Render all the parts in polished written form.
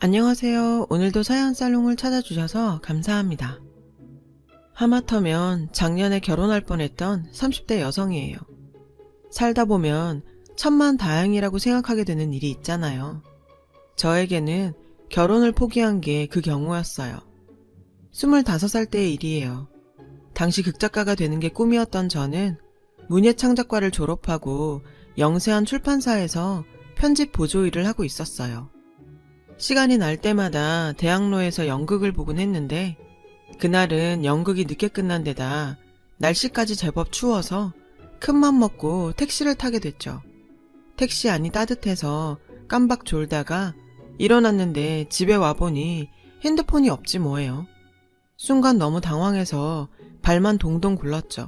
안녕하세요. 오늘도 사연 살롱을 찾아주셔서 감사합니다. 하마터면 작년에 결혼할 뻔했던 30대 여성이에요. 살다 보면 천만다행이라고 생각하게 되는 일이 있잖아요. 저에게는 결혼을 포기한 게 그 경우였어요. 25살 때의 일이에요. 당시 극작가가 되는 게 꿈이었던 저는 문예창작과를 졸업하고 영세한 출판사에서 편집 보조 일을 하고 있었어요. 시간이 날 때마다 대학로에서 연극을 보곤 했는데 그날은 연극이 늦게 끝난 데다 날씨까지 제법 추워서 큰맘 먹고 택시를 타게 됐죠. 택시 안이 따뜻해서 깜박 졸다가 일어났는데 집에 와보니 핸드폰이 없지 뭐예요. 순간 너무 당황해서 발만 동동 굴렀죠.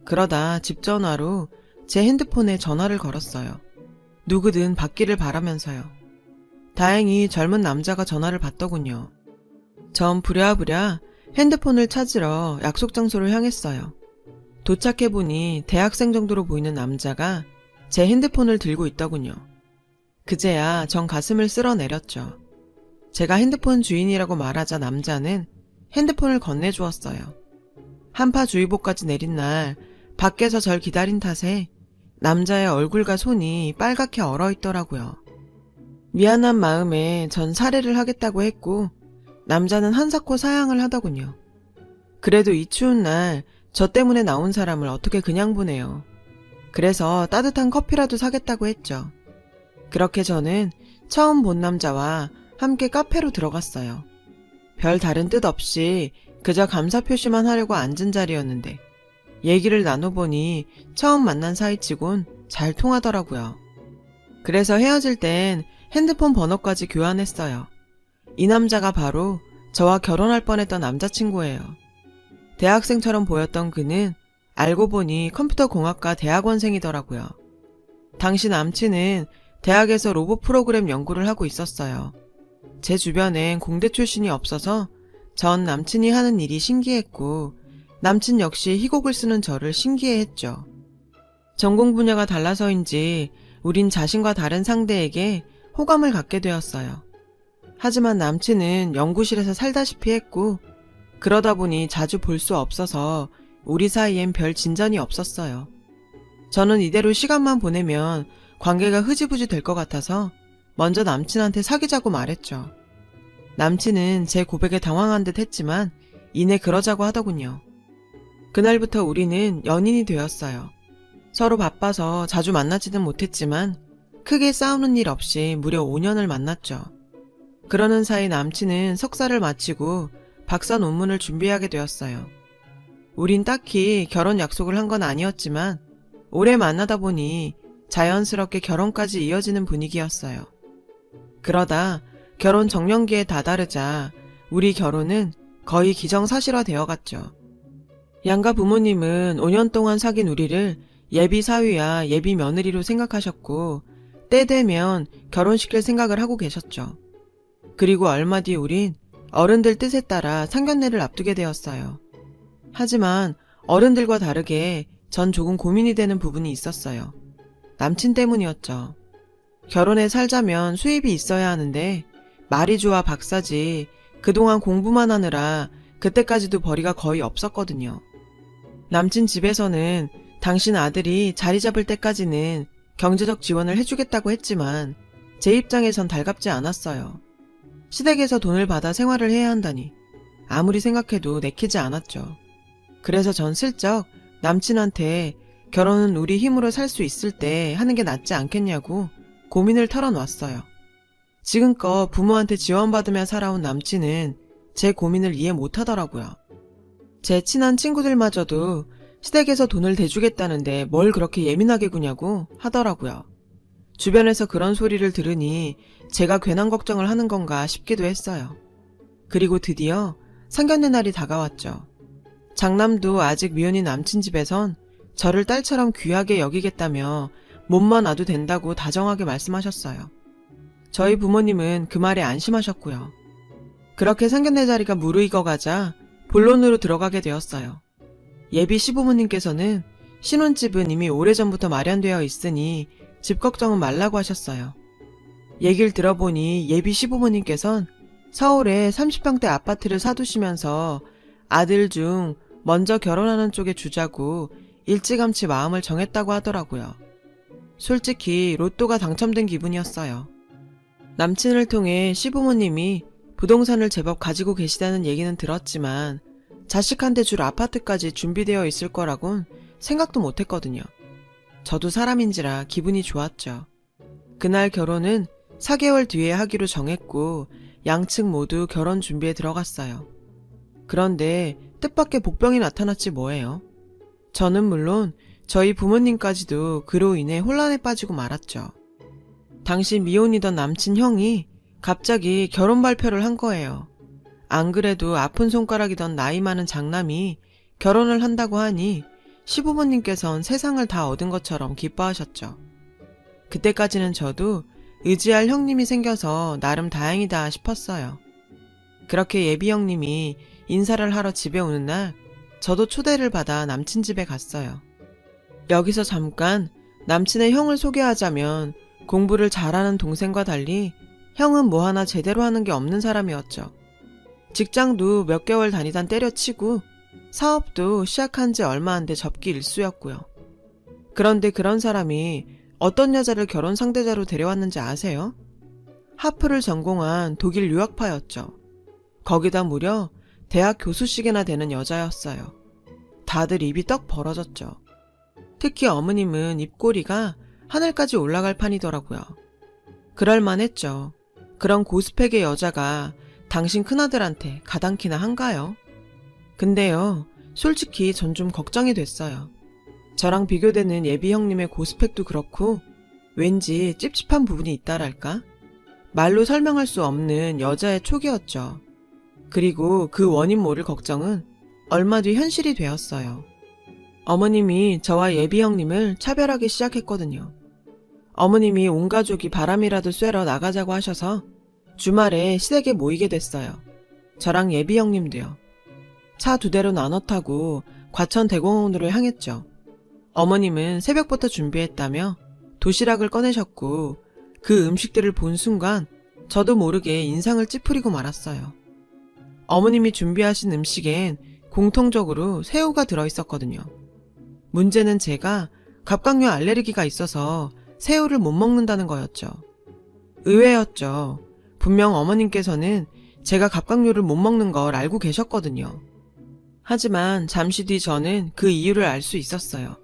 그러다 집 전화로 제 핸드폰에 전화를 걸었어요. 누구든 받기를 바라면서요. 다행히 젊은 남자가 전화를 받더군요. 전 부랴부랴 핸드폰을 찾으러 약속 장소를 향했어요. 도착해보니 대학생 정도로 보이는 남자가 제 핸드폰을 들고 있더군요. 그제야 전 가슴을 쓸어내렸죠. 제가 핸드폰 주인이라고 말하자 남자는 핸드폰을 건네주었어요. 한파주의보까지 내린 날 밖에서 절 기다린 탓에 남자의 얼굴과 손이 빨갛게 얼어있더라고요. 미안한 마음에 전 살해를 하겠다고 했고 남자는 한사코 사양을 하더군요. 그래도 이 추운 날 저 때문에 나온 사람을 어떻게 그냥 보내요. 그래서 따뜻한 커피라도 사겠다고 했죠. 그렇게 저는 처음 본 남자와 함께 카페로 들어갔어요. 별 다른 뜻 없이 그저 감사 표시만 하려고 앉은 자리였는데 얘기를 나눠보니 처음 만난 사이치곤 잘 통하더라고요. 그래서 헤어질 땐 핸드폰 번호까지 교환했어요. 이 남자가 바로 저와 결혼할 뻔했던 남자친구예요. 대학생처럼 보였던 그는 알고 보니 컴퓨터공학과 대학원생이더라고요. 당시 남친은 대학에서 로봇 프로그램 연구를 하고 있었어요. 제 주변엔 공대 출신이 없어서 전 남친이 하는 일이 신기했고 남친 역시 희곡을 쓰는 저를 신기해했죠. 전공 분야가 달라서인지 우린 자신과 다른 상대에게 호감을 갖게 되었어요. 하지만 남친은 연구실에서 살다시피 했고 그러다 보니 자주 볼 수 없어서 우리 사이엔 별 진전이 없었어요. 저는 이대로 시간만 보내면 관계가 흐지부지 될 것 같아서 먼저 남친한테 사귀자고 말했죠. 남친은 제 고백에 당황한 듯 했지만 이내 그러자고 하더군요. 그날부터 우리는 연인이 되었어요. 서로 바빠서 자주 만나지는 못했지만 크게 싸우는 일 없이 무려 5년을 만났죠. 그러는 사이 남친은 석사를 마치고 박사 논문을 준비하게 되었어요. 우린 딱히 결혼 약속을 한 건 아니었지만 오래 만나다 보니 자연스럽게 결혼까지 이어지는 분위기였어요. 그러다 결혼 정년기에 다다르자 우리 결혼은 거의 기정사실화 되어갔죠. 양가 부모님은 5년 동안 사귄 우리를 예비 사위야 예비 며느리로 생각하셨고 때 되면 결혼시킬 생각을 하고 계셨죠. 그리고 얼마 뒤 우린 어른들 뜻에 따라 상견례를 앞두게 되었어요. 하지만 어른들과 다르게 전 조금 고민이 되는 부분이 있었어요. 남친 때문이었죠. 결혼해 살자면 수입이 있어야 하는데 말이 좋아 박사지 그동안 공부만 하느라 그때까지도 벌이가 거의 없었거든요. 남친 집에서는 당신 아들이 자리 잡을 때까지는 경제적 지원을 해주겠다고 했지만 제 입장에선 달갑지 않았어요. 시댁에서 돈을 받아 생활을 해야 한다니 아무리 생각해도 내키지 않았죠. 그래서 전 슬쩍 남친한테 결혼은 우리 힘으로 살 수 있을 때 하는 게 낫지 않겠냐고 고민을 털어놨어요. 지금껏 부모한테 지원받으며 살아온 남친은 제 고민을 이해 못하더라고요. 제 친한 친구들마저도 시댁에서 돈을 대주겠다는데 뭘 그렇게 예민하게 구냐고 하더라고요. 주변에서 그런 소리를 들으니 제가 괜한 걱정을 하는 건가 싶기도 했어요. 그리고 드디어 상견례 날이 다가왔죠. 장남도 아직 미혼인 남친 집에선 저를 딸처럼 귀하게 여기겠다며 몸만 놔도 된다고 다정하게 말씀하셨어요. 저희 부모님은 그 말에 안심하셨고요. 그렇게 상견례 자리가 무르익어가자 본론으로 들어가게 되었어요. 예비 시부모님께서는 신혼집은 이미 오래전부터 마련되어 있으니 집 걱정은 말라고 하셨어요. 얘기를 들어보니 예비 시부모님께선 서울에 30평대 아파트를 사두시면서 아들 중 먼저 결혼하는 쪽에 주자고 일찌감치 마음을 정했다고 하더라고요. 솔직히 로또가 당첨된 기분이었어요. 남친을 통해 시부모님이 부동산을 제법 가지고 계시다는 얘기는 들었지만 자식한테 줄 아파트까지 준비되어 있을 거라곤 생각도 못했거든요. 저도 사람인지라 기분이 좋았죠. 그날 결혼은 4개월 뒤에 하기로 정했고 양측 모두 결혼 준비에 들어갔어요. 그런데 뜻밖의 복병이 나타났지 뭐예요. 저는 물론 저희 부모님까지도 그로 인해 혼란에 빠지고 말았죠. 당시 미혼이던 남친 형이 갑자기 결혼 발표를 한 거예요. 안 그래도 아픈 손가락이던 나이 많은 장남이 결혼을 한다고 하니 시부모님께선 세상을 다 얻은 것처럼 기뻐하셨죠. 그때까지는 저도 의지할 형님이 생겨서 나름 다행이다 싶었어요. 그렇게 예비 형님이 인사를 하러 집에 오는 날 저도 초대를 받아 남친 집에 갔어요. 여기서 잠깐 남친의 형을 소개하자면 공부를 잘하는 동생과 달리 형은 뭐 하나 제대로 하는 게 없는 사람이었죠. 직장도 몇 개월 다니단 때려치고 사업도 시작한 지 얼마 안 돼 접기 일쑤였고요. 그런데 그런 사람이 어떤 여자를 결혼 상대자로 데려왔는지 아세요? 하프를 전공한 독일 유학파였죠. 거기다 무려 대학 교수직이나 되는 여자였어요. 다들 입이 떡 벌어졌죠. 특히 어머님은 입꼬리가 하늘까지 올라갈 판이더라고요. 그럴만했죠. 그런 고스펙의 여자가 당신 큰아들한테 가당키나 한가요? 근데요, 솔직히 전 좀 걱정이 됐어요. 저랑 비교되는 예비 형님의 고스펙도 그렇고 왠지 찝찝한 부분이 있다랄까? 말로 설명할 수 없는 여자의 촉이었죠. 그리고 그 원인 모를 걱정은 얼마 뒤 현실이 되었어요. 어머님이 저와 예비 형님을 차별하기 시작했거든요. 어머님이 온 가족이 바람이라도 쐬러 나가자고 하셔서 주말에 시댁에 모이게 됐어요. 저랑 예비 형님도요. 차 2대로 나눠 타고 과천 대공원으로 향했죠. 어머님은 새벽부터 준비했다며 도시락을 꺼내셨고 그 음식들을 본 순간 저도 모르게 인상을 찌푸리고 말았어요. 어머님이 준비하신 음식엔 공통적으로 새우가 들어있었거든요. 문제는 제가 갑각류 알레르기가 있어서 새우를 못 먹는다는 거였죠. 의외였죠. 분명 어머님께서는 제가 갑각류를 못 먹는 걸 알고 계셨거든요. 하지만 잠시 뒤 저는 그 이유를 알 수 있었어요.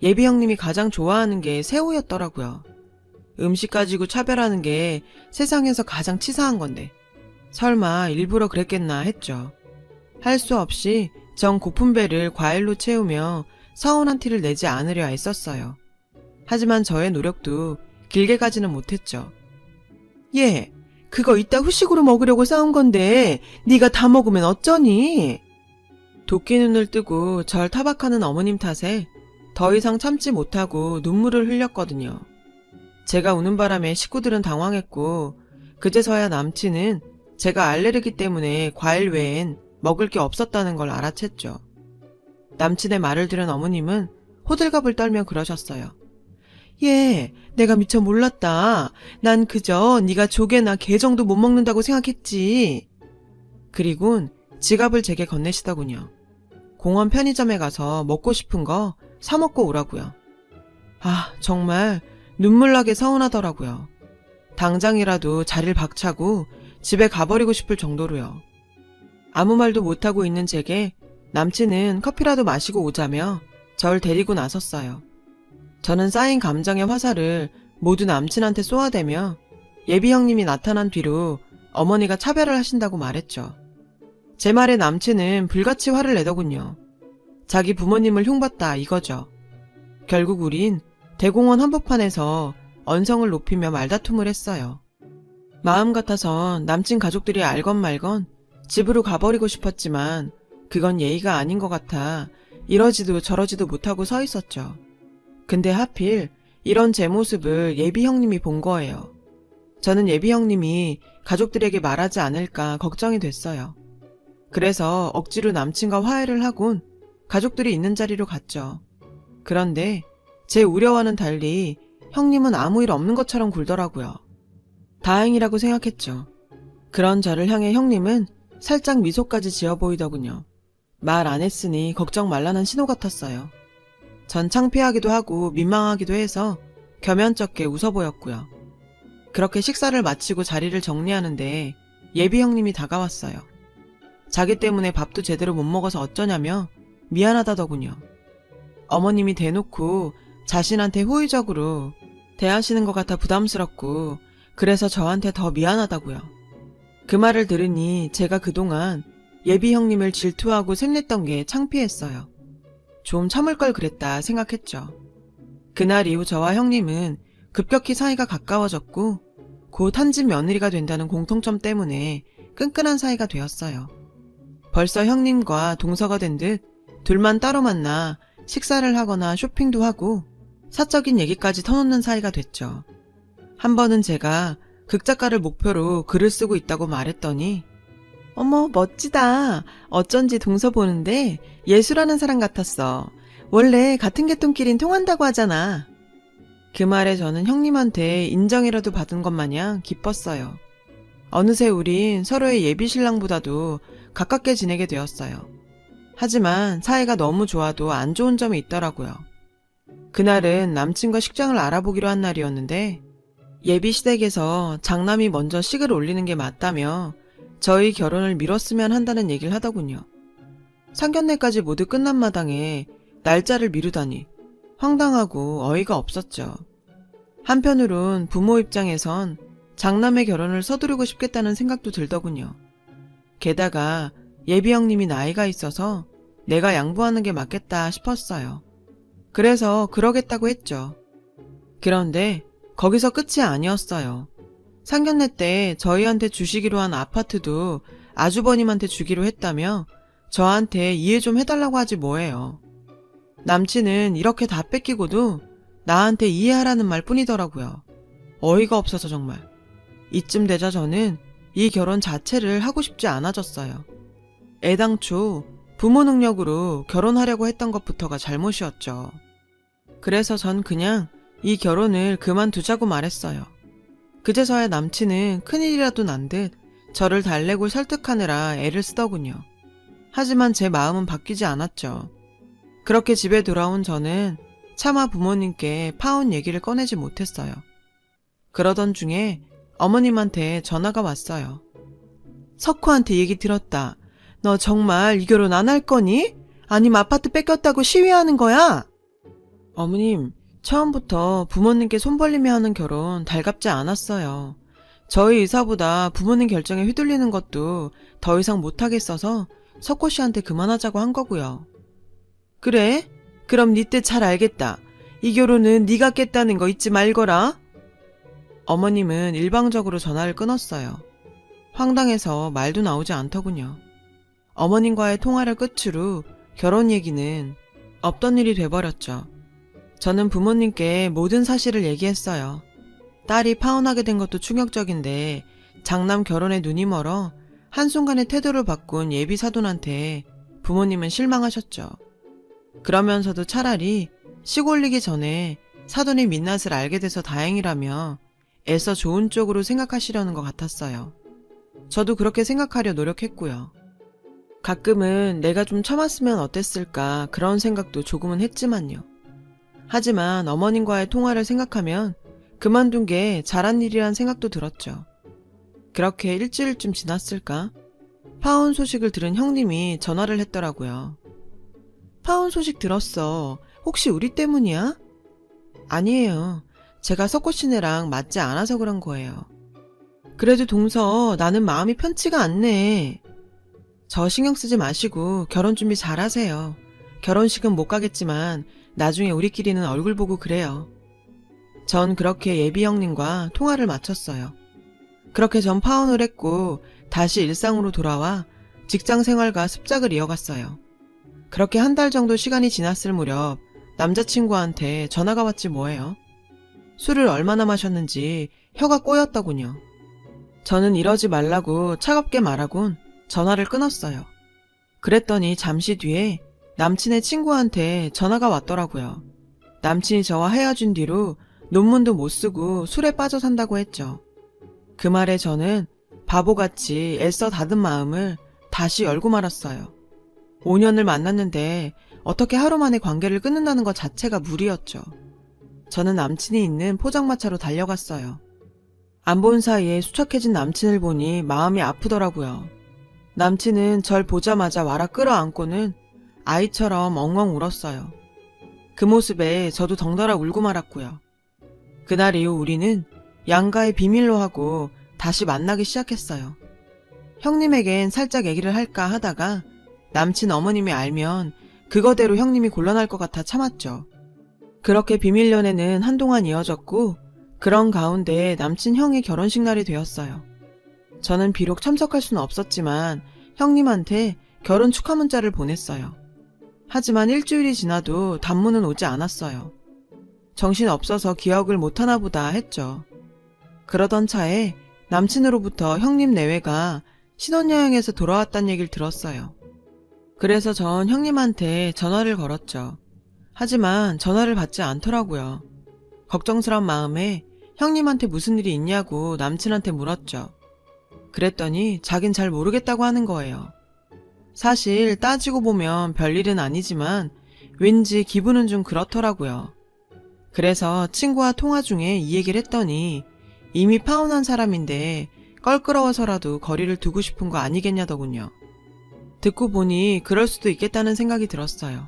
예비 형님이 가장 좋아하는 게 새우였더라고요. 음식 가지고 차별하는 게 세상에서 가장 치사한 건데 설마 일부러 그랬겠나 했죠. 할 수 없이 전 고픈 배를 과일로 채우며 서운한 티를 내지 않으려 애썼어요. 하지만 저의 노력도 길게 가지는 못했죠. 얘, 그거 이따 후식으로 먹으려고 싸운 건데 네가 다 먹으면 어쩌니? 도끼 눈을 뜨고 절 타박하는 어머님 탓에 더 이상 참지 못하고 눈물을 흘렸거든요. 제가 우는 바람에 식구들은 당황했고 그제서야 남친은 제가 알레르기 때문에 과일 외엔 먹을 게 없었다는 걸 알아챘죠. 남친의 말을 들은 어머님은 호들갑을 떨며 그러셨어요. 얘, 내가 미처 몰랐다. 난 그저 네가 조개나 게 정도 못 먹는다고 생각했지. 그리곤 지갑을 제게 건네시더군요. 공원 편의점에 가서 먹고 싶은 거 사 먹고 오라고요. 아, 정말 눈물나게 서운하더라고요. 당장이라도 자리를 박차고 집에 가버리고 싶을 정도로요. 아무 말도 못하고 있는 제게 남친은 커피라도 마시고 오자며 절 데리고 나섰어요. 저는 쌓인 감정의 화살을 모두 남친한테 쏘아대며 예비 형님이 나타난 뒤로 어머니가 차별을 하신다고 말했죠. 제 말에 남친은 불같이 화를 내더군요. 자기 부모님을 흉봤다 이거죠. 결국 우린 대공원 한복판에서 언성을 높이며 말다툼을 했어요. 마음 같아선 남친 가족들이 알건 말건 집으로 가버리고 싶었지만 그건 예의가 아닌 것 같아 이러지도 저러지도 못하고 서 있었죠. 근데 하필 이런 제 모습을 예비 형님이 본 거예요. 저는 예비 형님이 가족들에게 말하지 않을까 걱정이 됐어요. 그래서 억지로 남친과 화해를 하곤 가족들이 있는 자리로 갔죠. 그런데 제 우려와는 달리 형님은 아무 일 없는 것처럼 굴더라고요. 다행이라고 생각했죠. 그런 저를 향해 형님은 살짝 미소까지 지어 보이더군요. 말 안 했으니 걱정 말라는 신호 같았어요. 전 창피하기도 하고 민망하기도 해서 겸연쩍게 웃어 보였고요. 그렇게 식사를 마치고 자리를 정리하는데 예비 형님이 다가왔어요. 자기 때문에 밥도 제대로 못 먹어서 어쩌냐며 미안하다더군요. 어머님이 대놓고 자신한테 호의적으로 대하시는 것 같아 부담스럽고 그래서 저한테 더 미안하다고요. 그 말을 들으니 제가 그동안 예비 형님을 질투하고 샘냈던 게 창피했어요. 좀 참을 걸 그랬다 생각했죠. 그날 이후 저와 형님은 급격히 사이가 가까워졌고 곧 한 집 며느리가 된다는 공통점 때문에 끈끈한 사이가 되었어요. 벌써 형님과 동서가 된 듯 둘만 따로 만나 식사를 하거나 쇼핑도 하고 사적인 얘기까지 터놓는 사이가 됐죠. 한 번은 제가 극작가를 목표로 글을 쓰고 있다고 말했더니 어머 멋지다. 어쩐지 동서 보는데 예술하는 사람 같았어. 원래 같은 계통끼린 통한다고 하잖아. 그 말에 저는 형님한테 인정이라도 받은 것 마냥 기뻤어요. 어느새 우린 서로의 예비 신랑보다도 가깝게 지내게 되었어요. 하지만 사이가 너무 좋아도 안 좋은 점이 있더라고요. 그날은 남친과 식장을 알아보기로 한 날이었는데 예비 시댁에서 장남이 먼저 식을 올리는 게 맞다며 저희 결혼을 미뤘으면 한다는 얘기를 하더군요. 상견례까지 모두 끝난 마당에 날짜를 미루다니 황당하고 어이가 없었죠. 한편으론 부모 입장에선 장남의 결혼을 서두르고 싶겠다는 생각도 들더군요. 게다가 예비 형님이 나이가 있어서 내가 양보하는 게 맞겠다 싶었어요. 그래서 그러겠다고 했죠. 그런데 거기서 끝이 아니었어요. 상견례 때 저희한테 주시기로 한 아파트도 아주버님한테 주기로 했다며 저한테 이해 좀 해달라고 하지 뭐예요. 남친은 이렇게 다 뺏기고도 나한테 이해하라는 말 뿐이더라고요. 어이가 없어서 정말. 이쯤 되자 저는 이 결혼 자체를 하고 싶지 않아졌어요. 애당초 부모 능력으로 결혼하려고 했던 것부터가 잘못이었죠. 그래서 전 그냥 이 결혼을 그만두자고 말했어요. 그제서야 남친은 큰일이라도 난 듯 저를 달래고 설득하느라 애를 쓰더군요. 하지만 제 마음은 바뀌지 않았죠. 그렇게 집에 돌아온 저는 차마 부모님께 파혼 얘기를 꺼내지 못했어요. 그러던 중에 어머님한테 전화가 왔어요. 석호한테 얘기 들었다. 너 정말 이 결혼 안 할 거니? 아님 아파트 뺏겼다고 시위하는 거야? 어머님, 처음부터 부모님께 손 벌리며 하는 결혼 달갑지 않았어요. 저희 의사보다 부모님 결정에 휘둘리는 것도 더 이상 못하겠어서 석호 씨한테 그만하자고 한 거고요. 그래? 그럼 니 때 잘 알겠다. 이 결혼은 네가 깼다는 거 잊지 말거라. 어머님은 일방적으로 전화를 끊었어요. 황당해서 말도 나오지 않더군요. 어머님과의 통화를 끝으로 결혼 얘기는 없던 일이 돼버렸죠. 저는 부모님께 모든 사실을 얘기했어요. 딸이 파혼하게 된 것도 충격적인데 장남 결혼에 눈이 멀어 한순간에 태도를 바꾼 예비 사돈한테 부모님은 실망하셨죠. 그러면서도 차라리 식 올리기 전에 사돈이 민낯을 알게 돼서 다행이라며 애써 좋은 쪽으로 생각하시려는 것 같았어요. 저도 그렇게 생각하려 노력했고요. 가끔은 내가 좀 참았으면 어땠을까 그런 생각도 조금은 했지만요. 하지만 어머님과의 통화를 생각하면 그만둔 게 잘한 일이란 생각도 들었죠. 그렇게 일주일쯤 지났을까? 파혼 소식을 들은 형님이 전화를 했더라고요. 파혼 소식 들었어. 혹시 우리 때문이야? 아니에요. 제가 석호 씨네랑 맞지 않아서 그런 거예요. 그래도 동서 나는 마음이 편치가 않네. 저 신경 쓰지 마시고 결혼 준비 잘 하세요. 결혼식은 못 가겠지만 나중에 우리끼리는 얼굴 보고 그래요. 전 그렇게 예비 형님과 통화를 마쳤어요. 그렇게 전 파혼을 했고 다시 일상으로 돌아와 직장 생활과 습작을 이어갔어요. 그렇게 한 달 정도 시간이 지났을 무렵 남자친구한테 전화가 왔지 뭐예요. 술을 얼마나 마셨는지 혀가 꼬였더군요. 저는 이러지 말라고 차갑게 말하곤 전화를 끊었어요. 그랬더니 잠시 뒤에 남친의 친구한테 전화가 왔더라고요. 남친이 저와 헤어진 뒤로 논문도 못 쓰고 술에 빠져 산다고 했죠. 그 말에 저는 바보같이 애써 닫은 마음을 다시 열고 말았어요. 5년을 만났는데 어떻게 하루 만에 관계를 끊는다는 것 자체가 무리였죠. 저는 남친이 있는 포장마차로 달려갔어요. 안 본 사이에 수척해진 남친을 보니 마음이 아프더라고요. 남친은 절 보자마자 와라 끌어안고는 아이처럼 엉엉 울었어요. 그 모습에 저도 덩달아 울고 말았고요. 그날 이후 우리는 양가의 비밀로 하고 다시 만나기 시작했어요. 형님에겐 살짝 얘기를 할까 하다가 남친 어머님이 알면 그거대로 형님이 곤란할 것 같아 참았죠. 그렇게 비밀 연애는 한동안 이어졌고 그런 가운데 남친 형의 결혼식 날이 되었어요. 저는 비록 참석할 수는 없었지만 형님한테 결혼 축하 문자를 보냈어요. 하지만 일주일이 지나도 단문은 오지 않았어요. 정신 없어서 기억을 못하나 보다 했죠. 그러던 차에 남친으로부터 형님 내외가 신혼여행에서 돌아왔다는 얘기를 들었어요. 그래서 전 형님한테 전화를 걸었죠. 하지만 전화를 받지 않더라고요. 걱정스러운 마음에 형님한테 무슨 일이 있냐고 남친한테 물었죠. 그랬더니 자긴 잘 모르겠다고 하는 거예요. 사실 따지고 보면 별일은 아니지만 왠지 기분은 좀 그렇더라고요. 그래서 친구와 통화 중에 이 얘기를 했더니 이미 파혼한 사람인데 껄끄러워서라도 거리를 두고 싶은 거 아니겠냐더군요. 듣고 보니 그럴 수도 있겠다는 생각이 들었어요.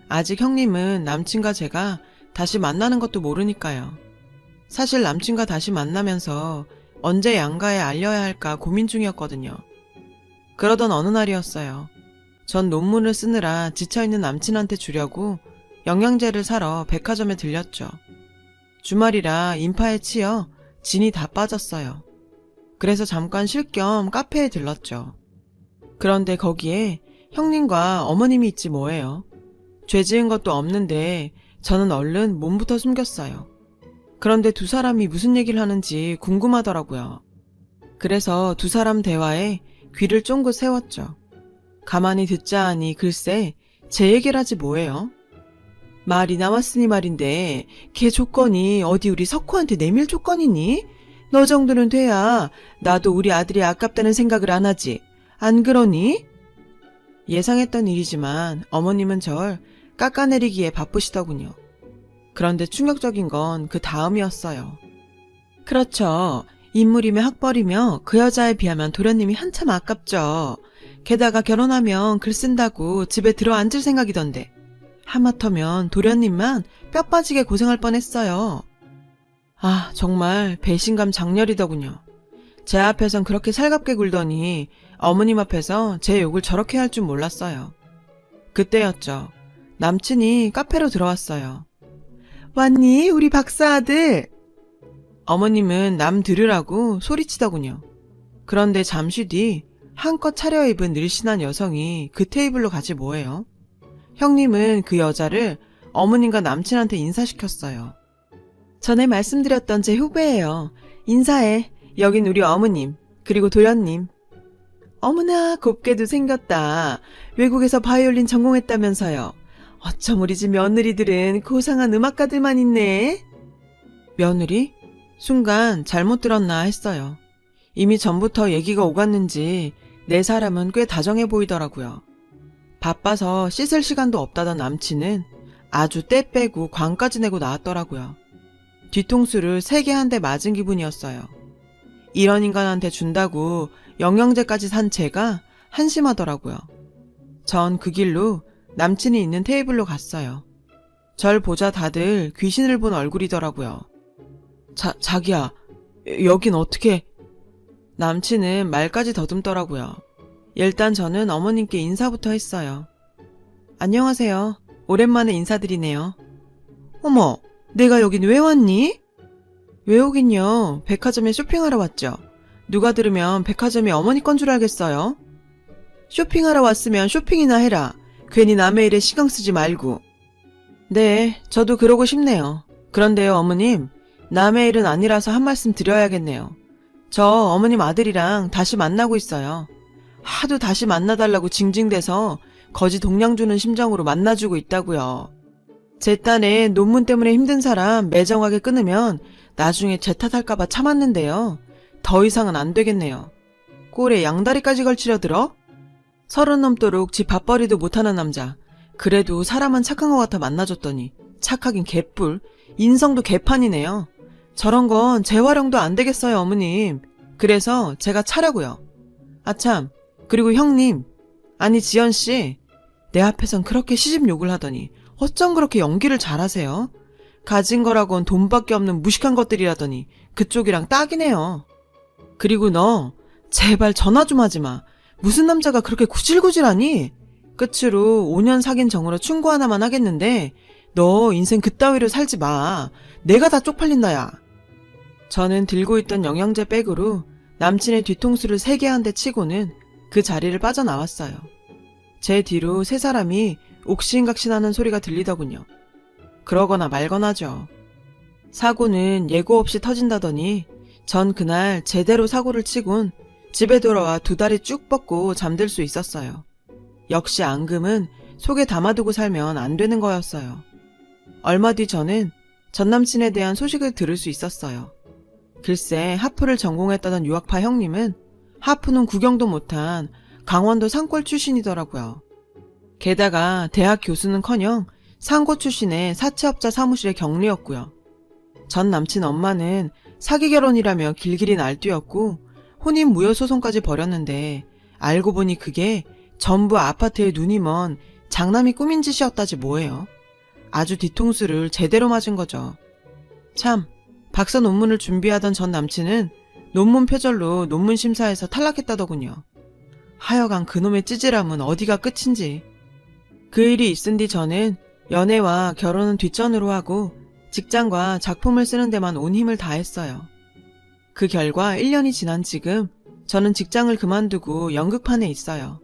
아직 형님은 남친과 제가 다시 만나는 것도 모르니까요. 사실 남친과 다시 만나면서 언제 양가에 알려야 할까 고민 중이었거든요. 그러던 어느 날이었어요. 전 논문을 쓰느라 지쳐있는 남친한테 주려고 영양제를 사러 백화점에 들렸죠. 주말이라 인파에 치여 진이 다 빠졌어요. 그래서 잠깐 쉴 겸 카페에 들렀죠. 그런데 거기에 형님과 어머님이 있지 뭐예요. 죄 지은 것도 없는데 저는 얼른 몸부터 숨겼어요. 그런데 두 사람이 무슨 얘기를 하는지 궁금하더라고요. 그래서 두 사람 대화에 귀를 쫑긋 세웠죠. 가만히 듣자 하니 글쎄 제 얘기를 하지 뭐예요. 말이 나왔으니 말인데 걔 조건이 어디 우리 석호한테 내밀 조건이니? 너 정도는 돼야 나도 우리 아들이 아깝다는 생각을 안 하지. 안 그러니? 예상했던 일이지만 어머님은 절 깎아내리기에 바쁘시더군요. 그런데 충격적인 건 그 다음이었어요. 그렇죠. 인물이며 학벌이며 그 여자에 비하면 도련님이 한참 아깝죠. 게다가 결혼하면 글 쓴다고 집에 들어앉을 생각이던데. 하마터면 도련님만 뼈 빠지게 고생할 뻔했어요. 아, 정말 배신감 장렬이더군요. 제 앞에선 그렇게 살갑게 굴더니 어머님 앞에서 제 욕을 저렇게 할 줄 몰랐어요. 그때였죠. 남친이 카페로 들어왔어요. 왔니? 우리 박사 아들. 어머님은 남 들으라고 소리치더군요. 그런데 잠시 뒤 한껏 차려입은 늘씬한 여성이 그 테이블로 가지 뭐예요. 형님은 그 여자를 어머님과 남친한테 인사시켰어요. 전에 말씀드렸던 제 후배예요. 인사해. 여긴 우리 어머님, 그리고 도련님. 어머나 곱게도 생겼다. 외국에서 바이올린 전공했다면서요. 어쩜 우리 집 며느리들은 고상한 음악가들만 있네. 며느리? 순간 잘못 들었나 했어요. 이미 전부터 얘기가 오갔는지 내 사람은 꽤 다정해 보이더라고요. 바빠서 씻을 시간도 없다던 남친은 아주 때 빼고 광까지 내고 나왔더라고요. 뒤통수를 세게 한 대 맞은 기분이었어요. 이런 인간한테 준다고 영양제까지 산 제가 한심하더라고요. 전 그 길로 남친이 있는 테이블로 갔어요. 절 보자 다들 귀신을 본 얼굴이더라고요. 자기야, 여긴 어떻게... 남친은 말까지 더듬더라고요. 일단 저는 어머님께 인사부터 했어요. 안녕하세요. 오랜만에 인사드리네요. 어머, 내가 여긴 왜 왔니? 왜 오긴요. 백화점에 쇼핑하러 왔죠. 누가 들으면 백화점이 어머니 건 줄 알겠어요. 쇼핑하러 왔으면 쇼핑이나 해라. 괜히 남의 일에 신경 쓰지 말고. 네, 저도 그러고 싶네요. 그런데요, 어머님. 남의 일은 아니라서 한 말씀 드려야겠네요. 저 어머님 아들이랑 다시 만나고 있어요. 하도 다시 만나달라고 징징대서 거지 동냥 주는 심정으로 만나주고 있다고요. 제 딴에 논문 때문에 힘든 사람 매정하게 끊으면 나중에 제 탓할까봐 참았는데요. 더 이상은 안 되겠네요. 꼴에 양다리까지 걸치려 들어? 30 넘도록 집 밥벌이도 못하는 남자. 그래도 사람은 착한 것 같아 만나줬더니 착하긴 개뿔, 인성도 개판이네요. 저런 건 재활용도 안 되겠어요, 어머님. 그래서 제가 차려고요. 아참, 그리고 형님, 아니 지연씨, 내 앞에선 그렇게 시집 욕을 하더니 어쩜 그렇게 연기를 잘하세요? 가진 거라곤 돈밖에 없는 무식한 것들이라더니 그쪽이랑 딱이네요. 그리고 너 제발 전화 좀 하지 마. 무슨 남자가 그렇게 구질구질하니? 끝으로 5년 사귄 정으로 충고 하나만 하겠는데 너 인생 그따위로 살지 마. 내가 다 쪽팔린다 야. 저는 들고 있던 영양제 백으로 남친의 뒤통수를 3개 한 대 치고는 그 자리를 빠져나왔어요. 제 뒤로 3사람이 옥신각신하는 소리가 들리더군요. 그러거나 말거나죠. 사고는 예고 없이 터진다더니 전 그날 제대로 사고를 치곤 집에 돌아와 2다리 쭉 뻗고 잠들 수 있었어요. 역시 앙금은 속에 담아두고 살면 안 되는 거였어요. 얼마 뒤 저는 전남친에 대한 소식을 들을 수 있었어요. 글쎄 하프를 전공했다던 유학파 형님은 하프는 구경도 못한 강원도 산골 출신이더라고요. 게다가 대학 교수는커녕 상고 출신의 사채업자 사무실의 경리였고요. 전 남친 엄마는 사기 결혼이라며 길길이 날뛰었고 혼인 무효 소송까지 벌였는데 알고 보니 그게 전부 아파트에 눈이 먼 장남이 꾸민 짓이었다지 뭐예요. 아주 뒤통수를 제대로 맞은 거죠. 참, 박사 논문을 준비하던 전 남친은 논문 표절로 논문 심사에서 탈락했다더군요. 하여간 그놈의 찌질함은 어디가 끝인지. 그 일이 있은 뒤 저는 연애와 결혼은 뒷전으로 하고 직장과 작품을 쓰는 데만 온 힘을 다했어요. 그 결과 1년이 지난 지금 저는 직장을 그만두고 연극판에 있어요.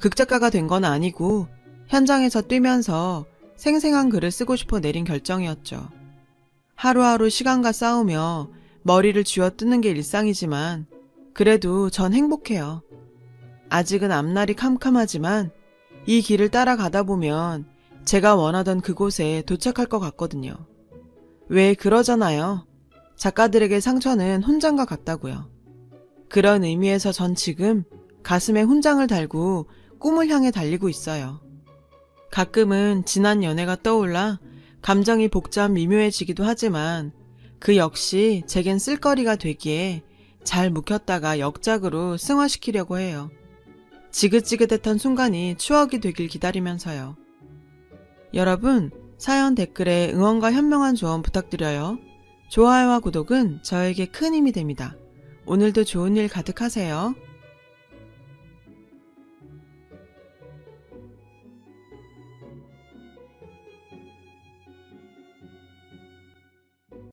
극작가가 된 건 아니고 현장에서 뛰면서 생생한 글을 쓰고 싶어 내린 결정이었죠. 하루하루 시간과 싸우며 머리를 쥐어뜯는 게 일상이지만 그래도 전 행복해요. 아직은 앞날이 캄캄하지만 이 길을 따라가다 보면 제가 원하던 그곳에 도착할 것 같거든요. 왜 그러잖아요. 작가들에게 상처는 훈장과 같다고요. 그런 의미에서 전 지금 가슴에 훈장을 달고 꿈을 향해 달리고 있어요. 가끔은 지난 연애가 떠올라 감정이 복잡 미묘해지기도 하지만 그 역시 제겐 쓸거리가 되기에 잘 묵혔다가 역작으로 승화시키려고 해요. 지긋지긋했던 순간이 추억이 되길 기다리면서요. 여러분, 사연 댓글에 응원과 현명한 조언 부탁드려요. 좋아요와 구독은 저에게 큰 힘이 됩니다. 오늘도 좋은 일 가득하세요.